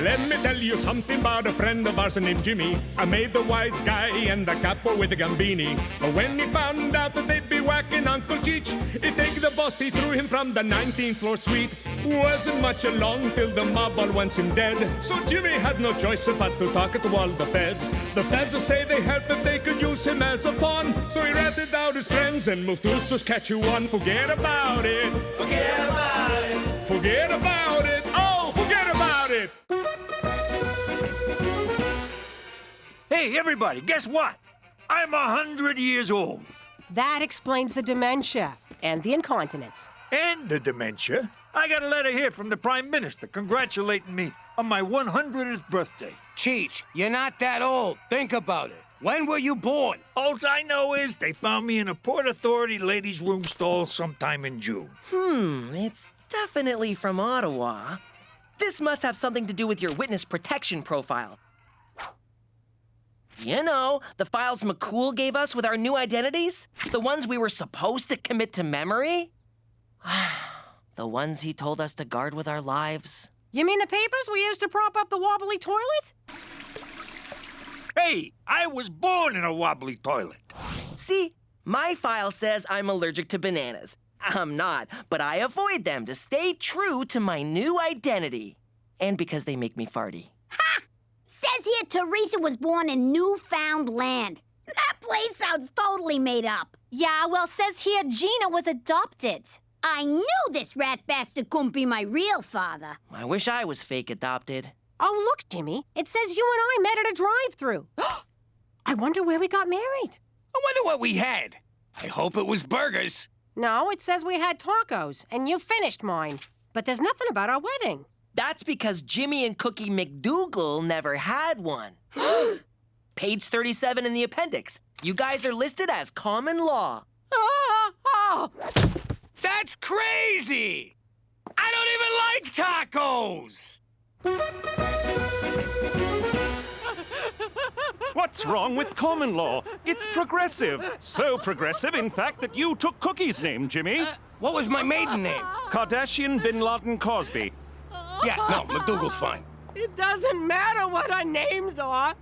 Let me tell you something about a friend of ours named Jimmy. I made the wise guy and the capo with the Gambini. But when he found out that they'd be whacking Uncle Cheech, he take the boss, he threw him from the 19th floor suite. Wasn't much along till the mob all wants him dead. So Jimmy had no choice but to talk to all the feds. The feds will say they help if they could use him as a pawn. So he ratted out his friends and moved to Saskatchewan. Forget about it. Forget about it. Forget about it. Oh, forget about it. Hey, everybody, guess what? I'm 100 years old. That explains the dementia and the incontinence. And the dementia. I got a letter here from the Prime Minister congratulating me on my 100th birthday. Cheech, you're not that old. Think about it. When were you born? All I know is they found me in a Port Authority ladies' room stall sometime in June. It's definitely from Ottawa. This must have something to do with your witness protection profile. You know, the files McCool gave us with our new identities? The ones we were supposed to commit to memory? The ones he told us to guard with our lives. You mean the papers we used to prop up the wobbly toilet? Hey, I was born in a wobbly toilet. See, my file says I'm allergic to bananas. I'm not, but I avoid them to stay true to my new identity. And because they make me farty. Ha! Says here Teresa was born in Newfoundland. That place sounds totally made up. Yeah, well, says here Gina was adopted. I knew this rat bastard couldn't be my real father. I wish I was fake adopted. Oh, look, Jimmy. It says you and I met at a drive-thru. I wonder where we got married. I wonder what we had. I hope it was burgers. No, it says we had tacos, and you finished mine. But there's nothing about our wedding. That's because Jimmy and Cookie MacDougal never had one. Page 37 in the appendix. You guys are listed as common law. That's crazy! I don't even like tacos! What's wrong with common law? It's progressive. So progressive, in fact, that you took Cookie's name, Jimmy. What was my maiden name? Kardashian Bin Laden Cosby. Yeah, no, MacDougal's fine. It doesn't matter what our names are.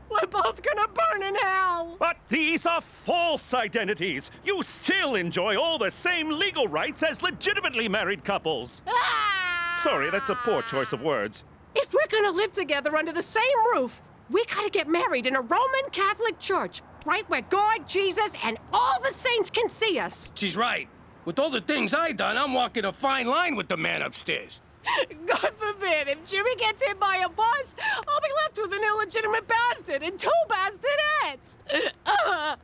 We're both gonna burn in hell. But these are false identities. You still enjoy all the same legal rights as legitimately married couples. Sorry, that's a poor choice of words. If we're gonna live together under the same roof, we gotta get married in a Roman Catholic church, right where God, Jesus, and all the saints can see us. She's right. With all the things I done, I'm walking a fine line with the man upstairs. God forbid, if Jimmy gets hit by a bus, I'll be left with an illegitimate bastard and 2 bastonettes.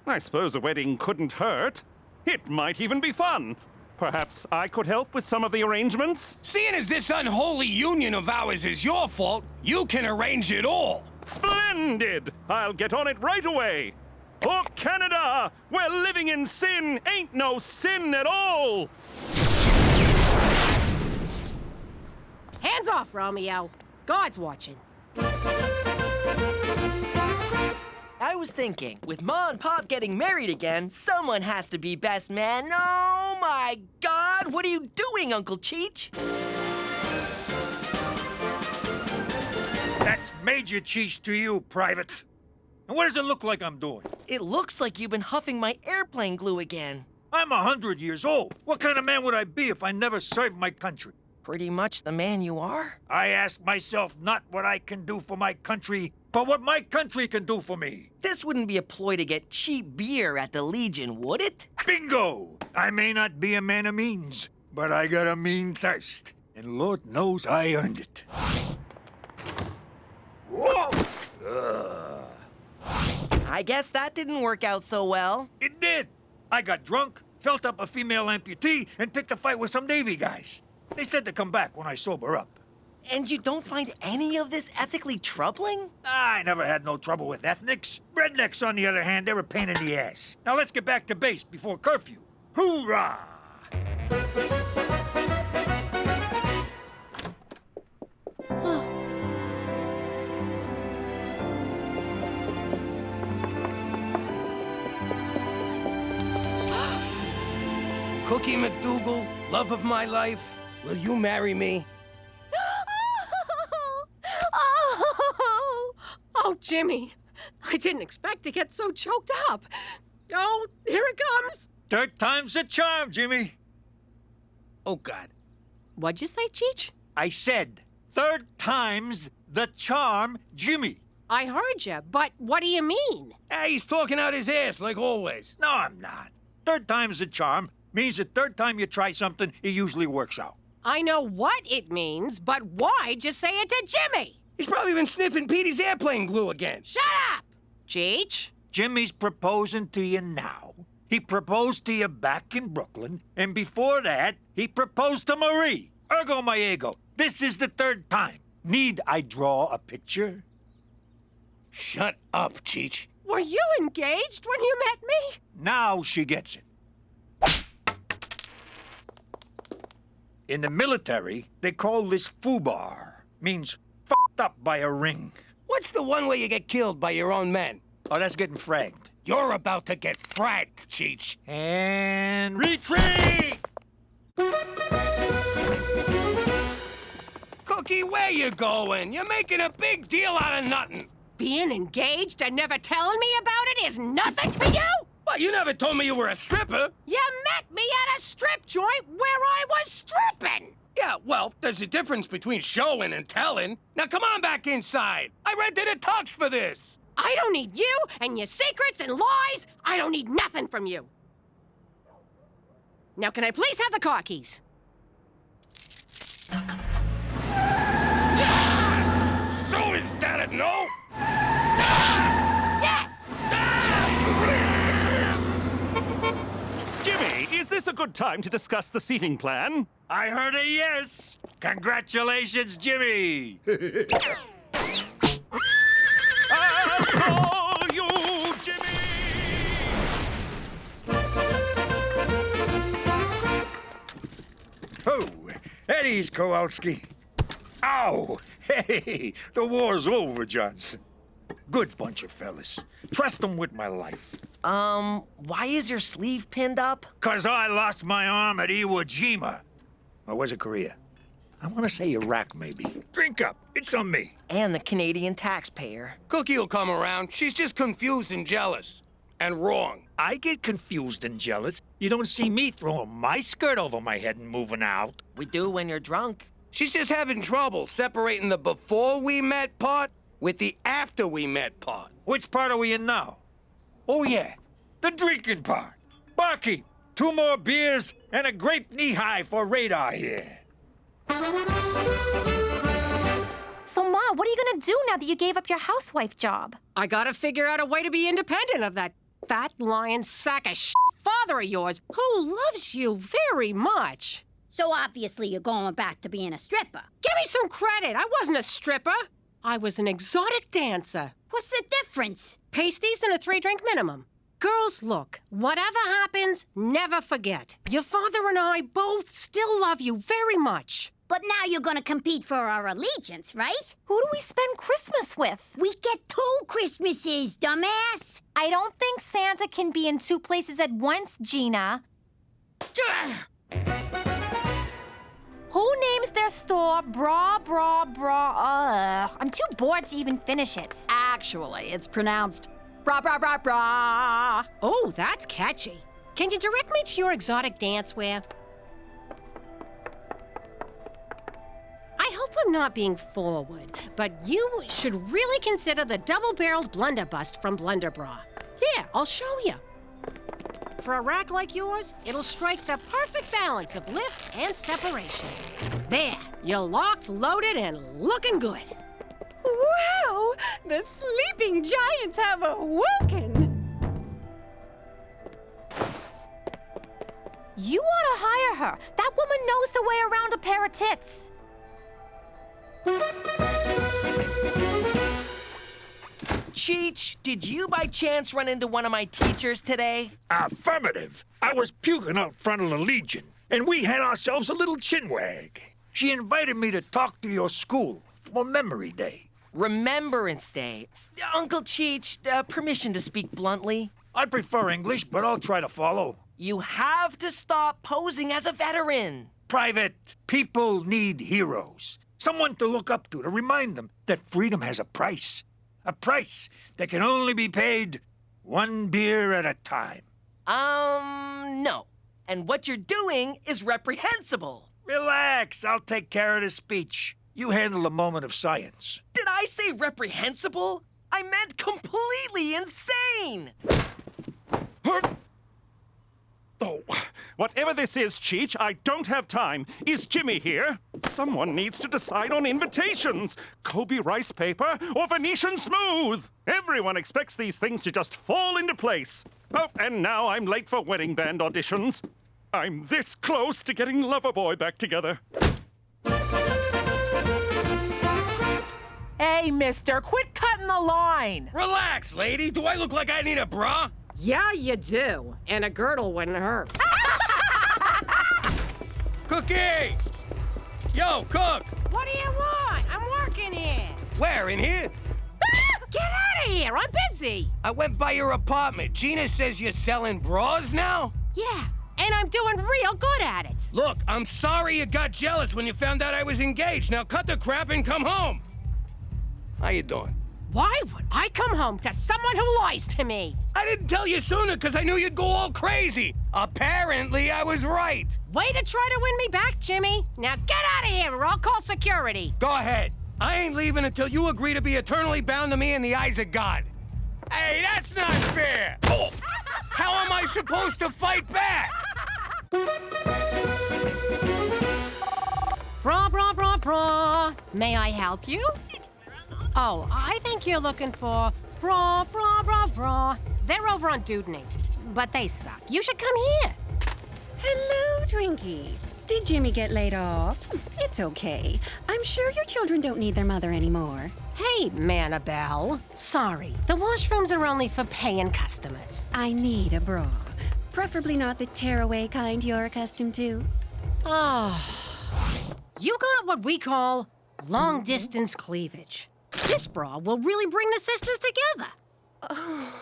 I suppose a wedding couldn't hurt. It might even be fun. Perhaps I could help with some of the arrangements? Seeing as this unholy union of ours is your fault, you can arrange it all. Splendid! I'll get on it right away. For Canada, where living in sin ain't no sin at all! Hands off, Romeo. God's watching. I was thinking, with Ma and Pop getting married again, someone has to be best man. Oh my God, what are you doing, Uncle Cheech? That's Major Cheech to you, Private. And what does it look like I'm doing? It looks like you've been huffing my airplane glue again. I'm 100 years old. What kind of man would I be if I never served my country? Pretty much the man you are. I ask myself not what I can do for my country, but what my country can do for me. This wouldn't be a ploy to get cheap beer at the Legion, would it? Bingo! I may not be a man of means, but I got a mean thirst. And Lord knows I earned it. Whoa! I guess that didn't work out so well. It did. I got drunk, felt up a female amputee, and picked a fight with some Navy guys. They said to come back when I sober up. And you don't find any of this ethically troubling? I never had no trouble with ethnics. Rednecks, on the other hand, they're a pain in the ass. Now let's get back to base before curfew. Hoorah! Cookie MacDougal, love of my life, will you marry me? Oh, Jimmy, I didn't expect to get so choked up. Oh, here it comes. Third time's a charm, Jimmy. Oh, God. What'd you say, Cheech? I said, third time's the charm, Jimmy. I heard you, but what do you mean? Hey, he's talking out his ass, like always. No, I'm not. Third time's a charm means the third time you try something, it usually works out. I know what it means, but why'd you say it to Jimmy? He's probably been sniffing Petey's airplane glue again. Shut up! Cheech? Jimmy's proposing to you now. He proposed to you back in Brooklyn, and before that, he proposed to Marie. Ergo my ego. This is the third time. Need I draw a picture? Shut up, Cheech. Were you engaged when you met me? Now she gets it. In the military, they call this foobar. Means f***ed up by a ring. What's the one where you get killed by your own men? Oh, that's getting fragged. You're about to get fragged, Cheech. And retreat! Cookie, where you going? You're making a big deal out of nothing. Being engaged and never telling me about it is nothing to you? Well, you never told me you were a stripper. You met me at a strip joint where I was stripping. Yeah, well, there's a difference between showing and telling. Now come on back inside. I rented a tux for this. I don't need you and your secrets and lies. I don't need nothing from you. Now, can I please have the car keys? So is that a no? Yes! Jimmy, is this a good time to discuss the seating plan? I heard a yes. Congratulations, Jimmy. I'll call you Jimmy! Oh, Eddie's Kowalski. Ow! Hey, the war's over, Johnson. Good bunch of fellas. Trust them with my life. Why is your sleeve pinned up? 'Cause I lost my arm at Iwo Jima. Or was it Korea? I want to say Iraq, maybe. Drink up. It's on me. And the Canadian taxpayer. Cookie will come around. She's just confused and jealous. And wrong. I get confused and jealous. You don't see me throwing my skirt over my head and moving out. We do when you're drunk. She's just having trouble separating the before we met part with the after we met part. Which part are we in now? Oh, yeah. The drinking part. Barkeep, 2 more beers and a grape knee-high for radar here. So, Ma, what are you gonna do now that you gave up your housewife job? I gotta figure out a way to be independent of that fat lying sack of shit father of yours who loves you very much. So obviously you're going back to being a stripper. Give me some credit. I wasn't a stripper. I was an exotic dancer. What's the difference? Pasties and a 3-drink minimum. Girls, look, whatever happens, never forget. Your father and I both still love you very much. But now you're gonna compete for our allegiance, right? Who do we spend Christmas with? We get 2 Christmases, dumbass! I don't think Santa can be in 2 places at once, Gina. Who names their store Bra Bra Bra? I'm too bored to even finish it. Actually, it's pronounced bra bra bra bra. Oh, that's catchy. Can you direct me to your exotic dancewear? I hope I'm not being forward, but you should really consider the double-barreled blunderbust from Blunderbra. Here, I'll show you. For a rack like yours, it'll strike the perfect balance of lift and separation. There, you're locked, loaded, and looking good. Wow! The sleeping giants have awoken! You ought to hire her. That woman knows the way around a pair of tits. Cheech, did you by chance run into one of my teachers today? Affirmative. I was puking out front of the Legion, and we had ourselves a little chinwag. She invited me to talk to your school for Memory Day. Remembrance Day. Uncle Cheech, permission to speak bluntly. I prefer English, but I'll try to follow. You have to stop posing as a veteran. Private, people need heroes. Someone to look up to remind them that freedom has a price. A price that can only be paid one beer at a time. No. And what you're doing is reprehensible. Relax, I'll take care of the speech. You handle the moment of science. Did I say reprehensible? I meant completely insane! Oh, whatever this is, Cheech, I don't have time. Is Jimmy here? Someone needs to decide on invitations. Kobe rice paper or Venetian smooth? Everyone expects these things to just fall into place. Oh, and now I'm late for wedding band auditions. I'm this close to getting Loverboy back together. Hey, mister, quit cutting the line. Relax, lady. Do I look like I need a bra? Yeah, you do. And a girdle wouldn't hurt. Cookie! Yo, Cook! What do you want? I'm working here. Where, in here? Get out of here. I'm busy. I went by your apartment. Gina says you're selling bras now? Yeah, and I'm doing real good at it. Look, I'm sorry you got jealous when you found out I was engaged. Now cut the crap and come home. How you doing? Why would I come home to someone who lies to me? I didn't tell you sooner because I knew you'd go all crazy. Apparently, I was right. Way to try to win me back, Jimmy. Now get out of here or I'll call security. Go ahead. I ain't leaving until you agree to be eternally bound to me in the eyes of God. Hey, that's not fair. Oh, how am I supposed to fight back? Bra, bra, bra, bra. May I help you? Oh, I think you're looking for bra, bra, bra, bra. They're over on Dudney, but they suck. You should come here. Hello, Twinkie. Did Jimmy get laid off? It's okay. I'm sure your children don't need their mother anymore. Hey, Manabelle. Sorry, the washrooms are only for paying customers. I need a bra. Preferably not the tearaway kind you're accustomed to. You got what we call long-distance cleavage. This bra will really bring the sisters together. Oh,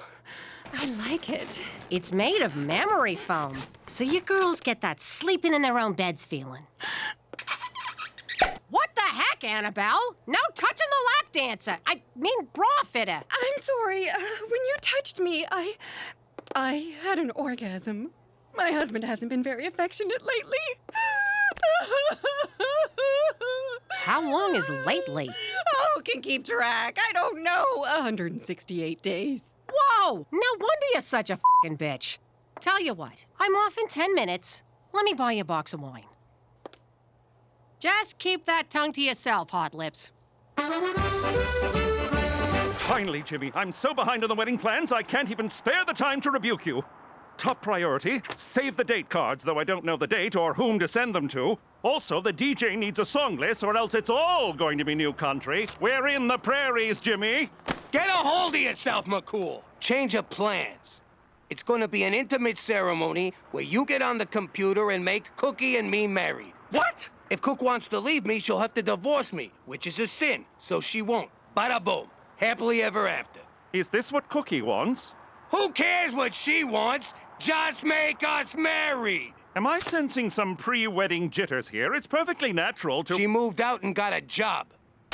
I like it. It's made of memory foam, so you girls get that sleeping in their own beds feeling. What the heck, Annabelle? No touching the lap dancer. I mean bra fitter. I'm sorry. When you touched me, I had an orgasm. My husband hasn't been very affectionate lately. How long is lately? Oh, can keep track. I don't know. 168 days. Whoa! No wonder you're such a f***ing bitch. Tell you what, I'm off in 10 minutes. Let me buy you a box of wine. Just keep that tongue to yourself, Hot Lips. Finally, Jimmy, I'm so behind on the wedding plans, I can't even spare the time to rebuke you. Top priority, save the date cards, though I don't know the date or whom to send them to. Also, the DJ needs a song list, or else it's all going to be new country. We're in the prairies, Jimmy. Get a hold of yourself, McCool. Change of plans. It's gonna be an intimate ceremony where you get on the computer and make Cookie and me married. What? If Cook wants to leave me, she'll have to divorce me, which is a sin, so she won't. Bada boom. Happily ever after. Is this what Cookie wants? Who cares what she wants? Just make us married. Am I sensing some pre-wedding jitters here? It's perfectly natural to... She moved out and got a job.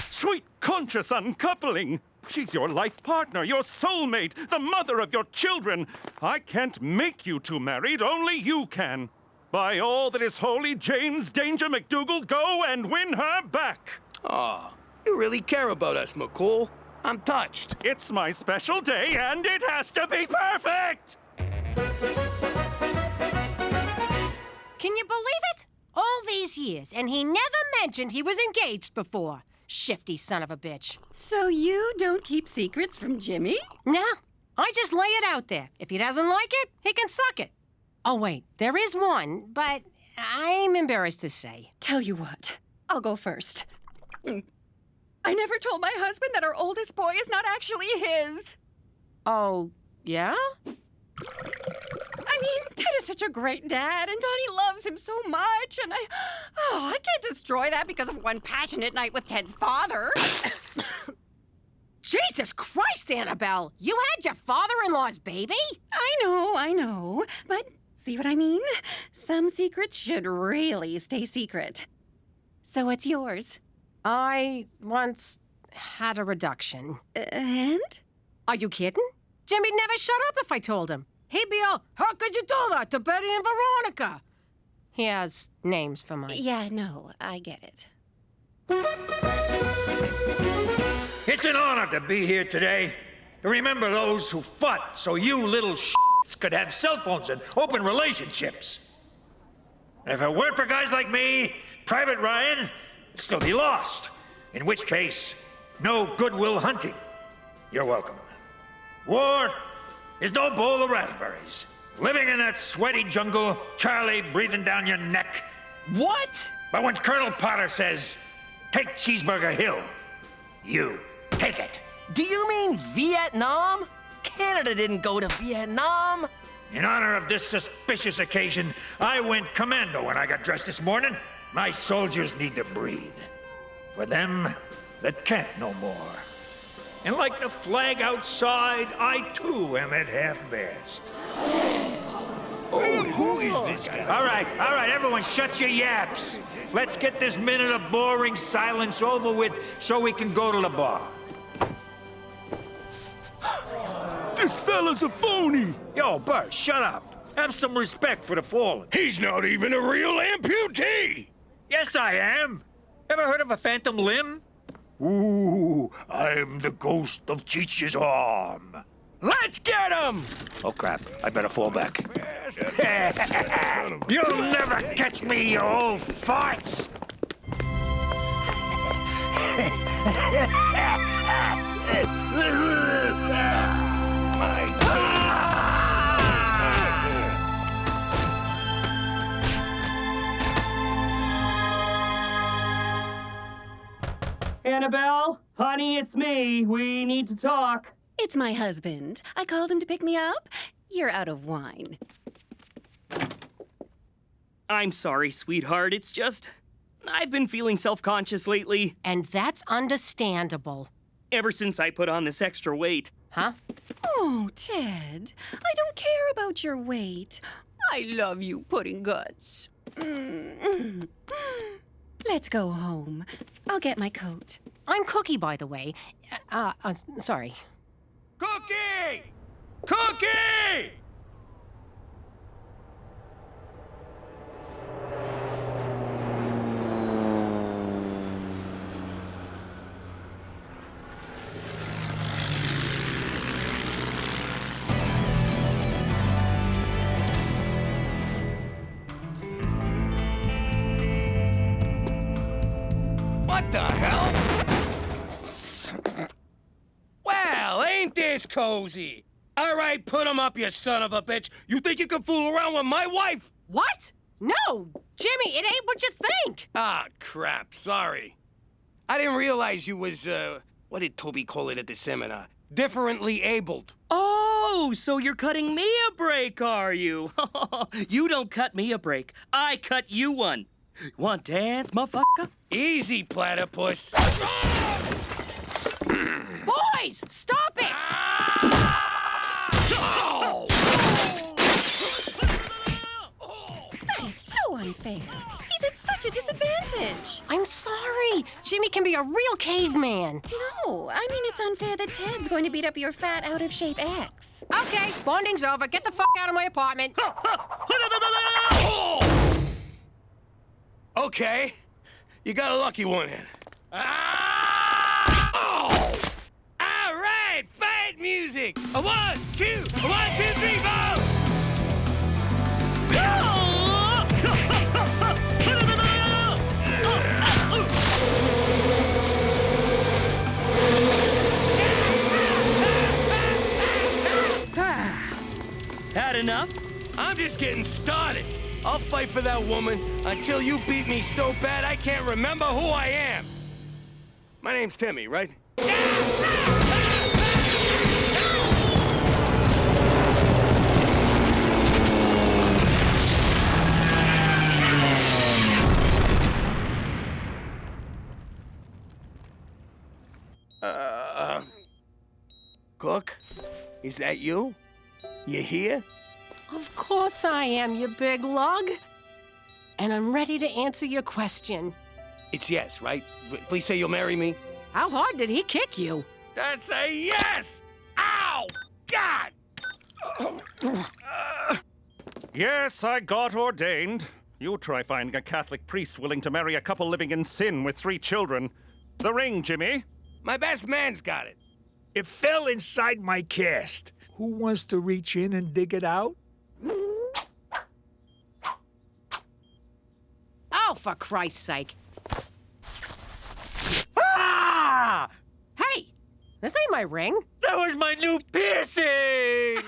Sweet conscious uncoupling. She's your life partner, your soulmate, the mother of your children. I can't make you two married, only you can. By all that is holy, James Danger MacDougal, go and win her back. Oh, you really care about us, McCool. I'm touched. It's my special day, and it has to be perfect! Can you believe it? All these years, and he never mentioned he was engaged before. Shifty son of a bitch. So you don't keep secrets from Jimmy? No, I just lay it out there. If he doesn't like it, he can suck it. Oh, wait, there is one, but I'm embarrassed to say. Tell you what, I'll go first. I never told my husband that our oldest boy is not actually his. Oh, yeah? I mean, Ted is such a great dad, and Donnie loves him so much, and I can't destroy that because of one passionate night with Ted's father. Jesus Christ, Annabelle! You had your father-in-law's baby? I know, but see what I mean? Some secrets should really stay secret. So what's yours? I once had a reduction. And? Are you kidding? Jimmy'd never shut up if I told him. He'd be all, how could you do that to Betty and Veronica? He has names for mine. Yeah, no, I get it. It's an honor to be here today, to remember those who fought so you little shits could have cell phones and open relationships. And if it weren't for guys like me, Private Ryan would still be lost. In which case, no Goodwill Hunting. You're welcome. War is no bowl of raspberries. Living in that sweaty jungle, Charlie breathing down your neck. What? But when Colonel Potter says, take Cheeseburger Hill, you take it. Do you mean Vietnam? Canada didn't go to Vietnam. In honor of this suspicious occasion, I went commando when I got dressed this morning. My soldiers need to breathe. For them that can't no more. And like the flag outside, I too am at half-mast. Who is this guy? All right, everyone shut your yaps. Let's get this minute of boring silence over with so we can go to the bar. This fella's a phony! Yo, Bert, shut up. Have some respect for the fallen. He's not even a real amputee! Yes, I am. Ever heard of a phantom limb? Ooh, I'm the ghost of Cheech's arm. Let's get him! Oh, crap. I better fall back. You'll never catch me, you old farts! Annabelle, honey, it's me. We need to talk. It's my husband. I called him to pick me up. You're out of wine. I'm sorry, sweetheart. It's just, I've been feeling self-conscious lately. And that's understandable. Ever since I put on this extra weight. Huh? Oh, Ted, I don't care about your weight. I love you, pudding guts. Let's go home. I'll get my coat. I'm Cookie, by the way. Sorry. Cookie! Cookie! What the hell? Well, ain't this cozy? All right, put him up, you son of a bitch. You think you can fool around with my wife? What? No! Jimmy, it ain't what you think! Ah, crap, sorry. I didn't realize you was, what did Toby call it at the seminar? Differently abled. Oh, so you're cutting me a break, are you? You don't cut me a break. I cut you one. Want to dance, motherfucker? Easy, platypus. Boys, stop it! That is so unfair. He's at such a disadvantage. I'm sorry. Jimmy can be a real caveman. No, I mean it's unfair that Ted's going to beat up your fat, out-of-shape ex. Okay, bonding's over. Get the fuck out of my apartment. Okay, you got a lucky one in. All right, fight music. A 1, 2, a 1, 2, 3, 4. Had enough? I'm just getting started. I'll fight for that woman until you beat me so bad I can't remember who I am. My name's Timmy, right? Cook? Is that you? You here? Of course I am, you big lug. And I'm ready to answer your question. It's yes, right? Please say you'll marry me. How hard did he kick you? That's a yes! Ow! God! Yes, I got ordained. You try finding a Catholic priest willing to marry a couple living in sin with 3 children. The ring, Jimmy. My best man's got it. It fell inside my cast. Who wants to reach in and dig it out? Oh, for Christ's sake. Ah! Hey, this ain't my ring. That was my new piercing!